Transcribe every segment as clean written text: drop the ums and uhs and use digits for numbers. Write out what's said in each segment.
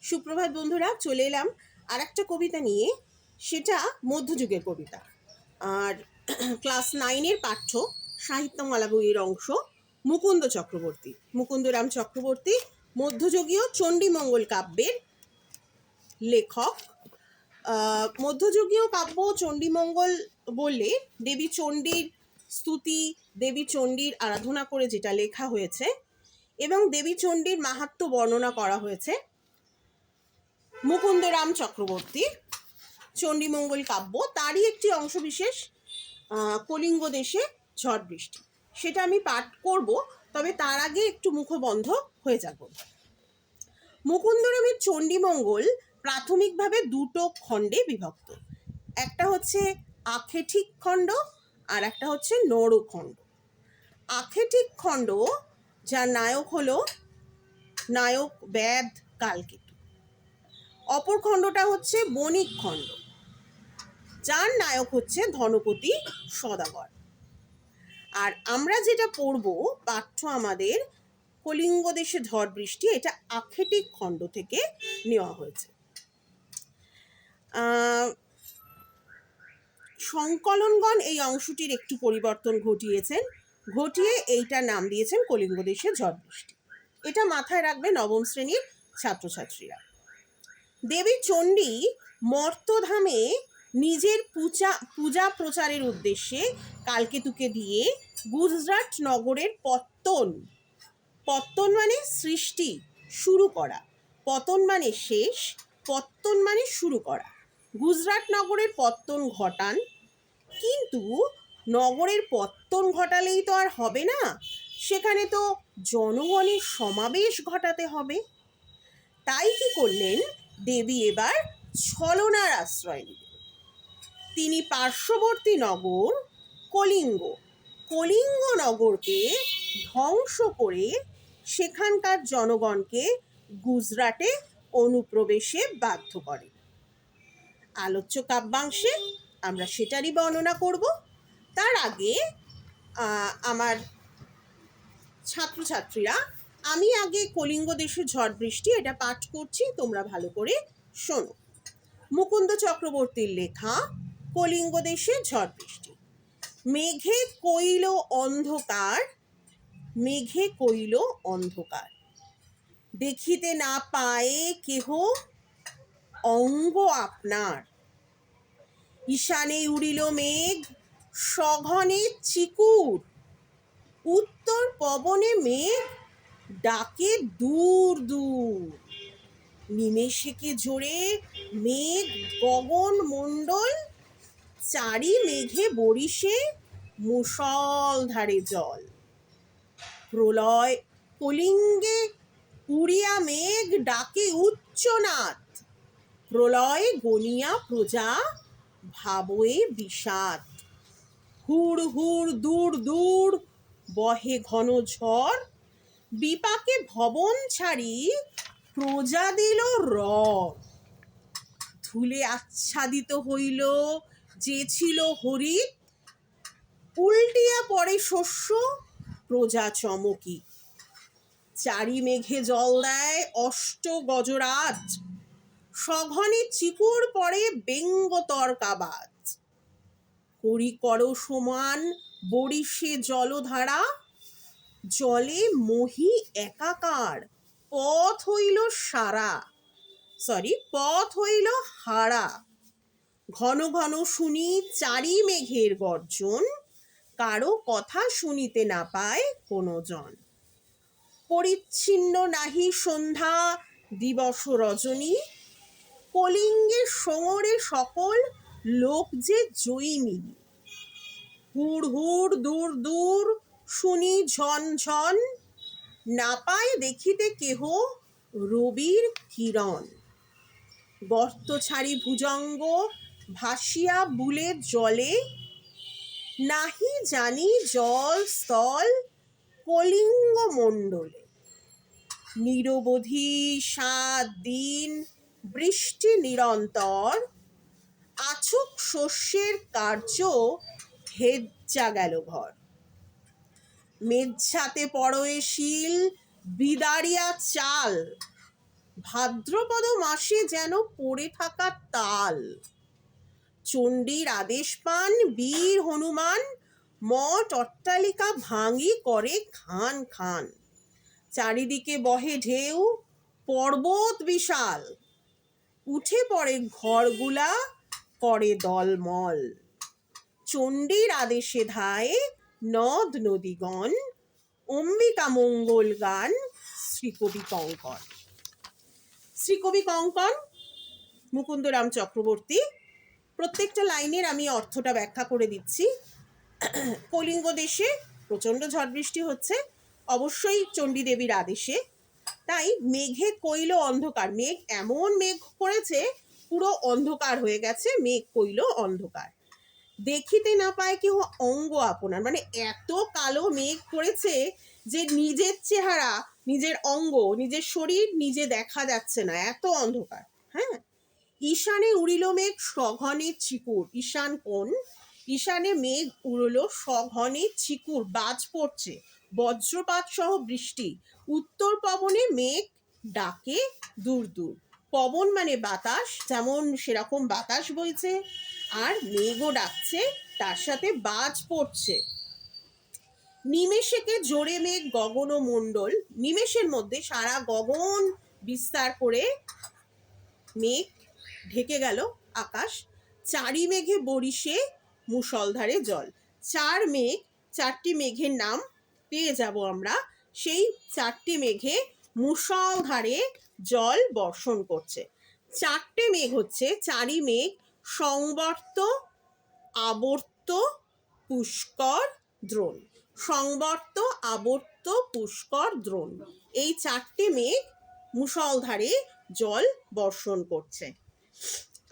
সুপ্রভাত বন্ধুরা, চলে এলাম আর একটা কবিতা নিয়ে। সেটা মধ্যযুগের কবিতা। আর ক্লাস 9-এর পাঠ্য সাহিত্যমালা বইয়ের অংশ। মুকুন্দরাম চক্রবর্তী মধ্যযুগীয় চণ্ডীমঙ্গল কাব্যের লেখক। মধ্যযুগীয় কাব্য চণ্ডীমঙ্গল বললে দেবী চণ্ডীর স্তুতি, দেবী চণ্ডীর আরাধনা করে যেটা লেখা হয়েছে এবং দেবী চণ্ডীর মাহাত্ম্য বর্ণনা করা হয়েছে। মুকুন্দরাম চক্রবর্তী চণ্ডীমঙ্গল কাব্য তারই একটি অংশবিশেষ, কলিঙ্গ দেশে ঝড় বৃষ্টি। সেটা আমি পাঠ করব, তবে তার আগে একটু মুখবন্ধ হয়ে যাব। মুকুন্দরামের চণ্ডীমঙ্গল প্রাথমিকভাবে দুটো খণ্ডে বিভক্ত। একটা হচ্ছে আখেঠিক খণ্ড আর একটা হচ্ছে নরখণ্ড। আখেঠিক খণ্ড যার নায়ক হলো নায়ক বেদ কালকেতু। অপর খণ্ডটা হচ্ছে বণিক খণ্ড, যার নায়ক হচ্ছে ধনপতি সদাগর। আর আমরা যেটা পড়ব পাঠ্য আমাদের কলিঙ্গ দেশে ঝড় বৃষ্টি, এটা আখেঠিক খণ্ড থেকে নেওয়া হয়েছে। সংকলনগণ এই অংশটির একটু পরিবর্তন ঘটিয়ে এইটার নাম দিয়েছেন কলিঙ্গ দেশে ঝড় বৃষ্টি। এটা মাথায় রাখবে নবম শ্রেণীর ছাত্রছাত্রীরা। দেবী চণ্ডী মর্তধামে নিজের পূজা প্রচারের উদ্দেশ্যে কালকেতুকে দিয়ে গুজরাট নগরের পত্তন মানে সৃষ্টি, শুরু করা, পতন মানে শেষ, পত্তন মানে শুরু করা, গুজরাট নগরের পত্তন ঘটান। কিন্তু নগরের পত্তন ঘটালেই তো আর হবে না, সেখানে তো জনগণের সমাবেশ ঘটাতে হবে। তাই কি করলেন দেবী, এবার ছলনার আশ্রয় নিলেন। তিনি পার্শ্ববর্তী নগর কলিঙ্গ নগরকে ধ্বংস করে সেখানকার জনগণকে গুজরাটে অনুপ্রবেশে বাধ্য করেন। আলোচ্য কাব্যাংশে আমরা সেটারই বর্ণনা করব। তার আগে আমার ছাত্রছাত্রীরা, আমি আগে কলিঙ্গ দেশে ঝড় বৃষ্টি এটা পাঠ করছি, তোমরা ভালো করে শোনো। মুকুন্দ চক্রবর্তীর লেখা কলিঙ্গ দেশে ঝড় বৃষ্টি। মেঘে কইল অন্ধকার, দেখিতে না পায়ে কেহ অঙ্গ আপনার। ঈশানে উড়িল মেঘ সঘনে চিকুর, উত্তর পবনে মেঘ ডাকে দূর দূর। নিমেষেকে জোরে মেঘ গগন মণ্ডল, চারি মেঘে বরিশে মুষলধারে জল। প্রলয় কলিঙ্গে উড়িয়া মেঘ ডাকে উচ্চনাদ, প্রলয় গনিয়া প্রজা ভাবয়ে বিষাদ। হুড় হুড় দূর দূর বহে ঘন ঝড়, বিপাকে ভবন ছাড়ি প্রজা দিল রড়। ধুলে আচ্ছাদিত হইল যে ছিল হরিৎ, উল্টিয়া পড়ে শস্য প্রজা চমকি। চারি মেঘে জল দেয় অষ্ট গজরাজ, সঘনে চিকুর পড়ে বেঙ্গতর কাবাজ। করি কর সমান বরিশে জলধারা, জলে মহি একাকার পথ হইল হারা। ঘন ঘন শুনি চারি মেঘের গর্জন, কারো কথা শুনিতে না পায় কোনো জন। পরিচ্ছিন্ন নাহি সন্ধ্যা দিবস রজনী, কলিঙ্গের সোঙরে সকল লোক যে জয়িনী। হুড় হুড় দূর দূর শুনি ঝন ঝন, না পায় দেখিতে কেহ রবির কিরণ। গর্ত ছাড়ি ভুজঙ্গ ভাসিয়া বুলে জলে, নাহি জানি জল স্থল কলিঙ্গ মণ্ডলে। নিরবধি 7 দিন বৃষ্টি নিরন্তর, আছুক শস্যের কার্য হেজ্জা গেল ঘর। মেঝাতে পড়য়ে শিল বিদারিয়া চাল, ভাদ্রপদ মাসে যেন পড়ে থাকা তাল। চণ্ডীর আদেশ পান বীর হনুমান, মঠ অট্টালিকা ভাঙি করে খান খান। চারিদিকে বহে ঢেউ, পর্বত বিশাল, উঠে পড়ে ঘরগুলা করে দলমল। চণ্ডীর আদেশে ধায়ে নদ নদীগণ, অম্বিকা মঙ্গল গান শ্রীকবি কঙ্কন। শ্রীকবি কঙ্কন মুকুন্দরাম চক্রবর্তী। প্রত্যেকটা লাইনের আমি অর্থটা ব্যাখ্যা করে দিচ্ছি। কলিঙ্গ দেশে প্রচণ্ড ঝড় বৃষ্টি হচ্ছে, অবশ্যই চণ্ডী দেবীর আদেশে। তাই মেঘে কৈল অন্ধকার, মেঘ এমন মেঘ করেছে পুরো অন্ধকার হয়ে গেছে, মেঘ কৈল অন্ধকার। দেখিতে না পায় কেহ অঙ্গ আপনার, মানে এত কালো মেঘ করেছে যে নিজের চেহারা, নিজের অঙ্গ, নিজের শরীর নিজে দেখা যাচ্ছে না, এত অন্ধকার। হ্যাঁ, ঈশানে উড়িল মেঘ সঘনে চিকুর। ঈশান কোণ? ঈশানে মেঘ উড়লো সঘনে চিকুর, বাজ পড়ছে, বজ্রপাত সহ বৃষ্টি। উত্তর পবনে মেঘ ডাকে দূর দূর। পবন মানে বাতাস, যেমন সেরকম বাতাস বইছে, আর মেঘও ডাকছে, তার সাথে বাজ পড়ছে। নিমেষেকে জোরে মেঘ গগন মণ্ডল, নিমেষের মধ্যে সারা গগন বিস্তার করে মেঘ ঢেকে গেল আকাশ। চারি মেঘে বরিশে মুষলধারে জল। চার মেঘ, চারটি মেঘের নাম পেয়ে যাব আমরা। সেই চারটি মেঘে মুষলধারে জল বর্ষণ করছে। চারটে মেঘ হচ্ছে, চারি মেঘ সংবর্ত, আবর্ত, পুষ্কর, দ্রোণ। সংবর্ত, আবর্ত, পুষ্কর, দ্রোণ, এই চারটে মেঘ মুষলধারে জল বর্ষণ করছে।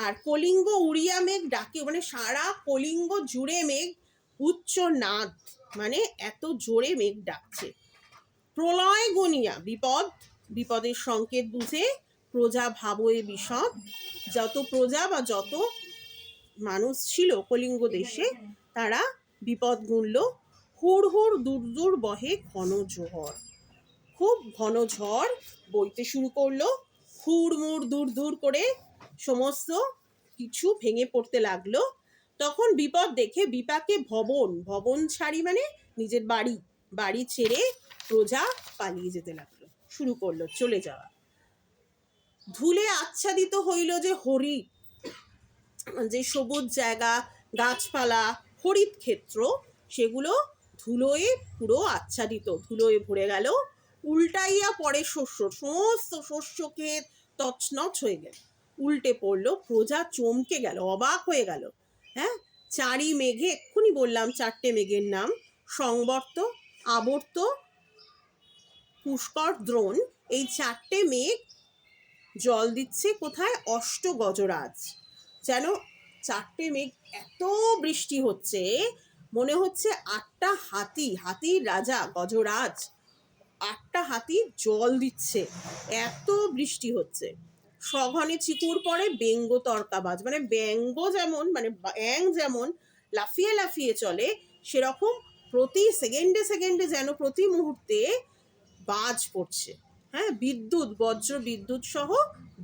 আর কলিঙ্গ উড়িয়া মেঘ ডাকে, মানে সারা কলিঙ্গ জুড়ে মেঘ উচ্চ নাদ, মানে এত জোরে মেঘ ডাকছে। প্রলয় গনিয়া, বিপদ, বিপদের সংকেত বুঝে প্রজা ভাবয়ে বিশদ। যত প্রজা বা যত মানুষ ছিল কলিঙ্গ দেশে, তারা বিপদ গুনল। হুড় হুড় দূর দূর বহে ঘন ঝড়, খুব ঘন ঝড় বইতে শুরু করলো। হুড়মুড় দূর দূর করে সমস্ত কিছু ভেঙে পড়তে লাগলো। তখন বিপদ দেখে বিপাকে ভবন, ভবন ছাড়ি মানে নিজের বাড়ি, বাড়ি ছেড়ে প্রজা পালিয়ে যেতে লাগলো, শুরু করলো চলে যাওয়া। ধুলে আচ্ছাদিত হইল যে হরি, যে সবুজ জায়গা, গাছপালা, হরিত ক্ষেত্র, সেগুলো ধুলোয় পুরো আচ্ছাদিত, ধুলোয় ভরে গেল। উল্টাইয়া পড়ে শস্য, সমস্ত শস্য ক্ষেত তছনছ হয়ে গেল, উল্টে পড়লো। প্রজা চমকে গেল, অবাক হয়ে গেল। হ্যাঁ, চারি মেঘে, এক্ষুনি বললাম চারটে মেঘের নাম, সংবর্ত, আবর্ত, পুষ্কর, দ্রোণ। এই চারটে মেঘ জল দিচ্ছে কোথায়? অষ্ট গজরাজ। যেন চারটে মেঘ, এত বৃষ্টি হচ্ছে মনে হচ্ছে আটটা হাতি, হাতির রাজা গজরাজ, আটটা হাতি জল দিচ্ছে, এত বৃষ্টি হচ্ছে। সঘনে চিকুর পড়ে ব্যঙ্গ তর্কাবাজ, মানে ব্যঙ্গ যেমন, মানে ব্যাং যেমন লাফিয়ে লাফিয়ে চলে, সেরকম প্রতি সেকেন্ডে সেকেন্ডে যেন প্রতি মুহূর্তে বাজ পড়ছে। হ্যাঁ, বিদ্যুৎ, বজ্র বিদ্যুৎ সহ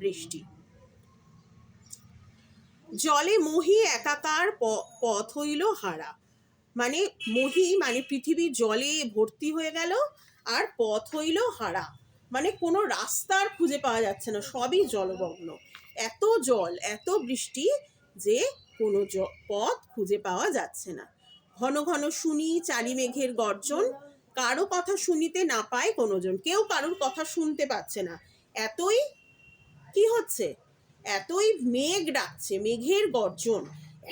বৃষ্টি। জলে মহি একাকার, পথ হইল হারা, মানে মহি মানে পৃথিবীর জলে ভর্তি হয়ে গেল, আর পথ হইল হারা, মানে কোনো রাস্তার খুঁজে পাওয়া যাচ্ছে না, সবই জলমগ্ন। এত জল, এত বৃষ্টি যে কোনো পথ খুঁজে পাওয়া যাচ্ছে না। ঘন ঘন শুনি চারি মেঘের গর্জন, কারো কথা শুনিতে না পায় কোনোজন, কেউ কারোর কথা শুনতে পাচ্ছে না। এতই কি হচ্ছে, এতই মেঘ ডাকছে, মেঘের গর্জন,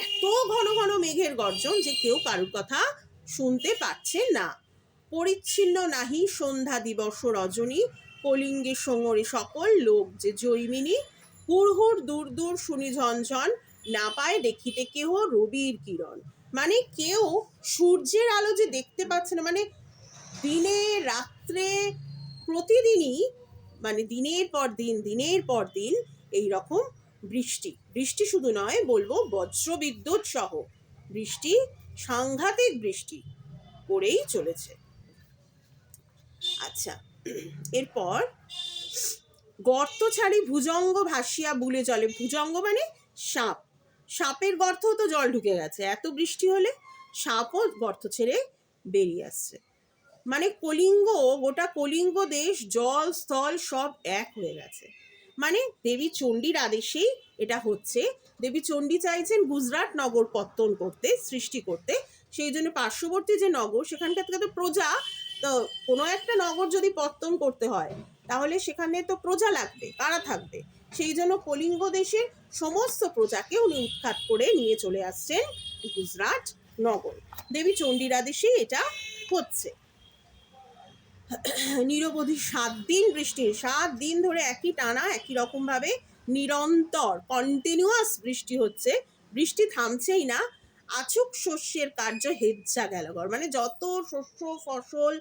এত ঘন ঘন মেঘের গর্জন যে কেউ কারোর কথা শুনতে পাচ্ছে না। পরিচ্ছিন্ন নাহি সন্ধ্যা দিবস রজনী, কলিঙ্গে সঙ্গরে সকল লোক যে জৈমিনী। হুড় হুড় দূর দূর শুনি ঝনঝন, না পায় দেখিতে কেহ রবির কিরণ, মানে কেউ সূর্যের আলো যে দেখতে পাচ্ছে না, মানে দিনে রাত্রে প্রতিদিনই, মানে দিনের পর দিন, দিনের পর দিন এই রকম বৃষ্টি। বৃষ্টি শুধু নয়, বলবো বজ্র বিদ্যুৎ সহ বৃষ্টি, সাংঘাতিক বৃষ্টি পড়েই চলেছে। আচ্ছা, এরপর গর্ত ছাড়ি ভুজঙ্গ ভাসিয়া বুলে জলে, ভুজঙ্গ মানে সাপ, সাপের গর্তেও তো জল ঢুকে গেছে, এত বৃষ্টি হলে সাপও গর্ত ছেড়ে বেরিয়ে আসছে। মানে কলিঙ্গ, গোটা কলিঙ্গ দেশ জল স্থল সব এক হয়ে গেছে। মানে দেবী চণ্ডীর আদেশেই এটা হচ্ছে। দেবী চণ্ডী চাইছেন গুজরাট নগর পত্তন করতে, সৃষ্টি করতে। সেই জন্য পার্শ্ববর্তী যে নগর, সেখানকার থেকে তো প্রজা, তো কোনো একটা নগর যদি পত্তন করতে হয় তাহলে সেখানে তো প্রজা লাগবে, কারা থাকবে? সেই জন্য কলিঙ্গ দেশের সমস্ত প্রজাকে উনি উৎখাত করে নিয়ে চলে আসছেন গুজরাট নগর। দেবী চণ্ডীর আদেশেই এটা হচ্ছে। নিরবধি 7 দিন বৃষ্টি, 7 দিন ধরে একই টানা একই রকমভাবে নিরন্তর কন্টিনিউয়াস বৃষ্টি হচ্ছে, বৃষ্টি থামছেই না। আচুক শস্যের কার্য হেজ্জা গেল ঘর, মানে যত শস্য ফসল,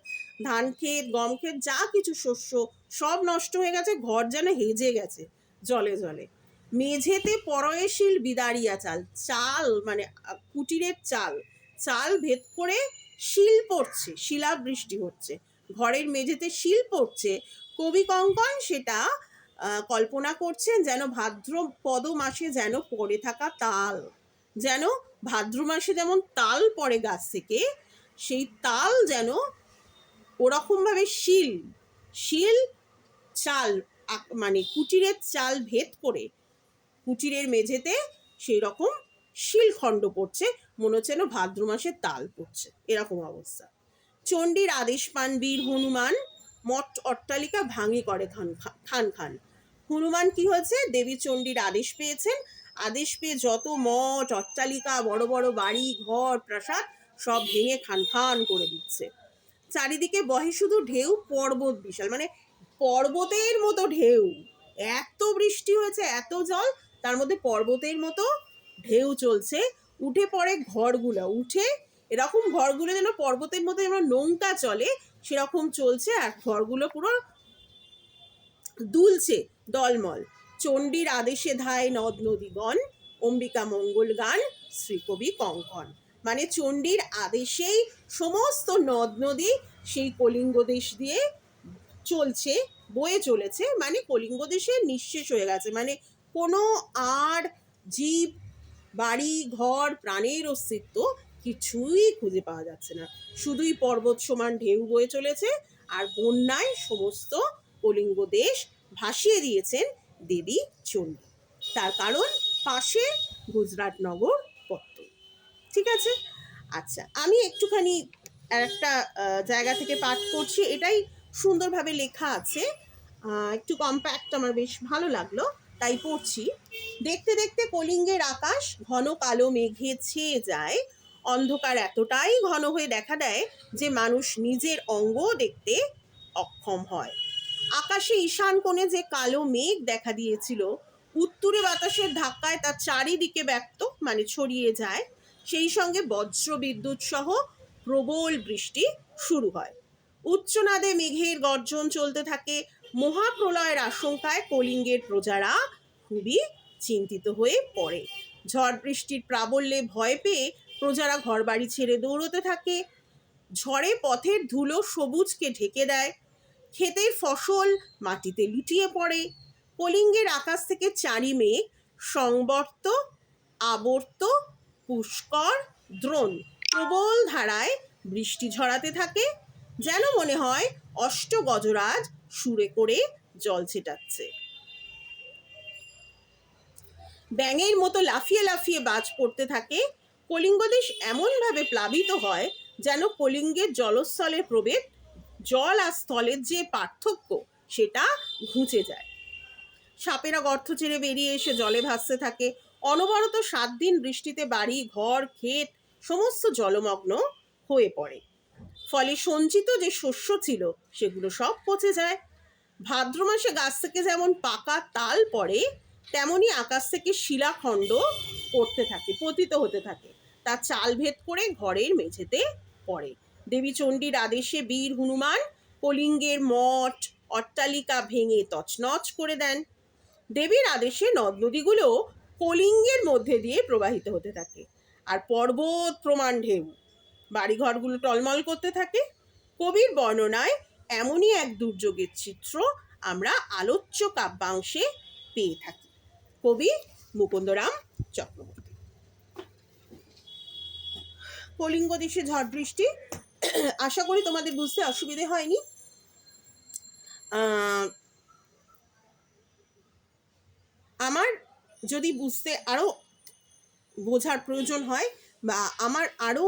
ধান ক্ষেত, গম ক্ষেত, যা কিছু শস্য সব নষ্ট হয়ে গেছে, ঘর যেন হেজে গেছে জলে জলে। মেঝেতে পরয়শীল বিদারিয়া চাল, চাল মানে কুটিরের চাল, চাল ভেদ করে শিল পড়ছে, শিলাবৃষ্টি হচ্ছে, ঘরের মেঝেতে শিল পড়ছে। কবি কঙ্কন সেটা কল্পনা করছেন যেন ভাদ্রপদ মাসে যেন পড়ে থাকা তাল, যেন ভাদ্র মাসে যেমন তাল পড়ে গাছ থেকে, সেই তাল যেন ওরকমভাবে শিল, শিল চাল মানে কুটিরের চাল ভেদ করে কুটিরের মেঝেতে সেই রকম শিলখণ্ড পড়ছে, মনে হচ্ছে যেন ভাদ্র মাসে তাল পড়ছে, এরকম অবস্থা। চণ্ডীর আদেশ পান বীর হনুমান, মঠ অট্টালিকা ভাঙি করে খান খান। হনুমান কি হয়েছে, দেবী চণ্ডীর আদেশ পেয়েছেন, আদেশ পেয়ে যত মঠ অট্টালিকা, বড় বড় বাড়ি ঘর প্রাসাদ সব ভেঙে খান খান করে দিচ্ছে। চারিদিকে বহে শুধু ঢেউ, পর্বত বিশাল, মানে পর্বতের মতো ঢেউ, এত বৃষ্টি হয়েছে, এত জল, তার মধ্যে পর্বতের মতো ঢেউ চলছে। উঠে পড়ে ঘরগুলো, উঠে এরকম ঘরগুলো যেন পর্বতের মধ্যে যেমন নৌকা চলে সেরকম চলছে, আর ঘরগুলো পুরো দুলছে দলমল। চণ্ডীর আদেশে ধায় নদ নদীগণ, অম্বিকা মঙ্গল গান শ্রীকবি কঙ্কন। মানে চণ্ডীর আদেশেই সমস্ত নদ নদী সেই কলিঙ্গ দেশ দিয়ে চলছে, বয়ে চলেছে। মানে কলিঙ্গ দেশে নিঃশেষ হয়ে গেছে, মানে কোনো আর জীব, বাড়ি ঘর, প্রাণের অস্তিত্ব কিছুই খুঁজে পাওয়া যাচ্ছে না, শুধুই পর্বত সমান ঢেউ বয়ে চলেছে। আর বন্যায় সমস্ত কলিঙ্গ দেশ ভাসিয়ে দিয়েছেন দেবী চণ্ডী, তার কারণ পাশে গুজরাট নগর পত্তন। ঠিক আছে, আচ্ছা আমি একটুখানি একটা জায়গা থেকে পাঠ করছি, এটাই সুন্দরভাবে লেখা আছে, একটু কম্প্যাক্ট, আমার বেশ ভালো লাগলো তাই পড়ছি। দেখতে দেখতে কলিঙ্গের আকাশ ঘন কালো মেঘে ছেয়ে যায়, অন্ধকার এতটাই ঘন হয়ে দেখা দেয় যে মানুষ নিজের অঙ্গ দেখতে অক্ষম হয়। আকাশে ঈশান কোণে যে কালো মেঘ দেখা দিয়েছিল, উত্তুরে বাতাসের ধাক্কায় তার চারিদিকে ব্যক্ত মানে ছড়িয়ে যায়। সেই সঙ্গে বজ্র বিদ্যুৎ সহ প্রবল বৃষ্টি শুরু হয়। উচ্চনাদে মেঘের গর্জন চলতে থাকে। মহাপ্রলয়ের আশঙ্কায় কলিঙ্গের প্রজারা খুবই চিন্তিত হয়ে পড়ে। ঝড় বৃষ্টির প্রাবল্যে ভয় পেয়ে প্রজারা ঘরবাড়ি ছেড়ে দৌড়তে থাকে। ঝড়ে পথের ধুলো সবুজকে ঢেকে দেয়, ক্ষেতের ফসল মাটিতে লুটিয়ে পড়ে। কলিঙ্গের আকাশ থেকে চারি মেঘ সংবর্ত, আবর্ত, পুষ্কর, দ্রোণ প্রবল ধারায় বৃষ্টি ঝরাতে থাকে, যেন মনে হয় অষ্টগজরাজ সুরে করে জল ছেটাচ্ছে। ব্যাঙের মতো লাফিয়ে লাফিয়ে বাজ পড়তে থাকে। কলিঙ্গ দেশ এমনভাবে প্লাবিত হয় যেন কলিঙ্গের জলস্থলের প্রভেদ, জল আর স্থলের যে পার্থক্য সেটা ঘুচে যায়। সাপেরা গর্ত ছেড়ে বেরিয়ে এসে জলে ভাসতে থাকে। অনবরত 7 দিন বৃষ্টিতে বাড়ি ঘর ক্ষেত সমস্ত জলমগ্ন হয়ে পড়ে। ফলে সঞ্চিত যে শস্য ছিল সেগুলো সব পচে যায়। ভাদ্র মাসে গাছ থেকে যেমন পাকা তাল পড়ে, তেমনি আকাশ থেকে শিলাখণ্ড পড়তে থাকে, পতিত হতে থাকে, তার চাল ভেদ করে ঘরের মেঝেতে পড়ে। দেবী চণ্ডীর আদেশে বীর হনুমান কলিঙ্গের মঠ অট্টালিকা ভেঙে তছনছ করে দেন। দেবীর আদেশে নদ নদীগুলো কলিঙ্গের মধ্যে দিয়ে প্রবাহিত হতে থাকে, আর পর্বত প্রমাণ ঢেউ বাড়িঘরগুলো টলমল করতে থাকে। কবির বর্ণনায় এমনই এক দুর্যোগের চিত্র আমরা আলোচ্য কাব্যাংশে পেয়ে থাকি। কবি মুকুন্দরাম চক্রবর্তী। কলিঙ্গ দেশে ঝড় বৃষ্টি, আশা করি তোমাদের বুঝতে অসুবিধে হয়নি। আমার যদি বুঝতে আরও বোঝার প্রয়োজন হয় বা আমার আরও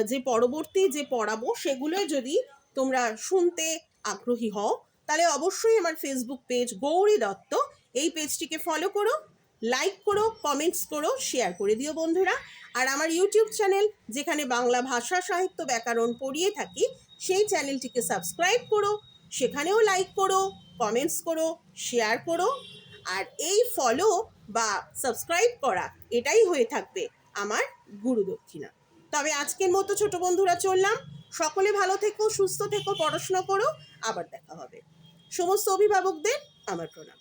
যে পরবর্তী যে পড়াবো সেগুলো যদি তোমরা শুনতে আগ্রহী হও, তাহলে অবশ্যই আমার ফেসবুক পেজ গৌরী দত্ত, এই পেজটিকে ফলো করো, লাইক করো, কমেন্টস করো, শেয়ার করে দিও বন্ধুরা। আর আমার ইউটিউব চ্যানেল, যেখানে বাংলা ভাষা সাহিত্য ব্যাকরণ পড়িয়ে থাকি, সেই চ্যানেলটিকে সাবস্ক্রাইব করো, সেখানেও লাইক করো, কমেন্টস করো, শেয়ার করো। আর এই ফলো বা সাবস্ক্রাইব করা, এটাই হয়ে থাকবে আমার গুরু দক্ষিণা। তবে আজকের মতো ছোট বন্ধুরা চললাম। সকলে ভালো থেকো, সুস্থ থেকো, পড়াশোনা করো। আবার দেখা হবে। সমস্ত অভিভাবকদের আমার প্রণাম।